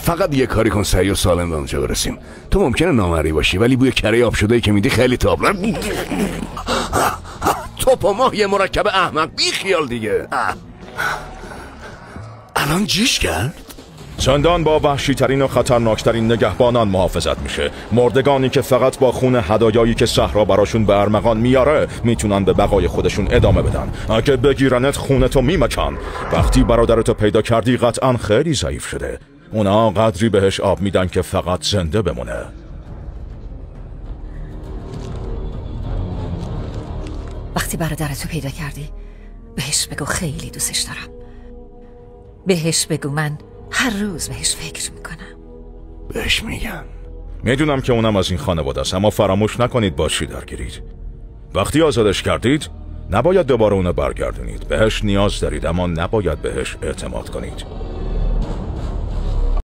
فقط یه کاری کن سعی و سالم به اونجا برسیم. تو ممکنه نامری باشی ولی بوی کره آب شده که میدی خیلی تابلو. توپ و ماه یه مرکب احمق، بی خیال دیگه. الان جیش کرد؟ زندان با وحشی‌ترین و خطرناکترین نگهبانان محافظت میشه. مردگانی که فقط با خون هدایایی که صحرا براشون به ارمغان میاره میتونن به بقای خودشون ادامه بدن. اگه بگیرنت خونتو میمکن. وقتی برادرتو پیدا کردی قطعا خیلی ضعیف شده. اونا قدری بهش آب میدن که فقط زنده بمونه. وقتی برادرتو پیدا کردی بهش بگو خیلی دوستش دارم. بهش بگو من هر روز بهش فکر میکنم. بهش میگم. میدونم که اونم از این خانواده است، اما فراموش نکنید با چی درگیرید. وقتی آزادش کردید نباید دوباره اونو برگردونید. بهش نیاز دارید اما نباید بهش اعتماد کنید.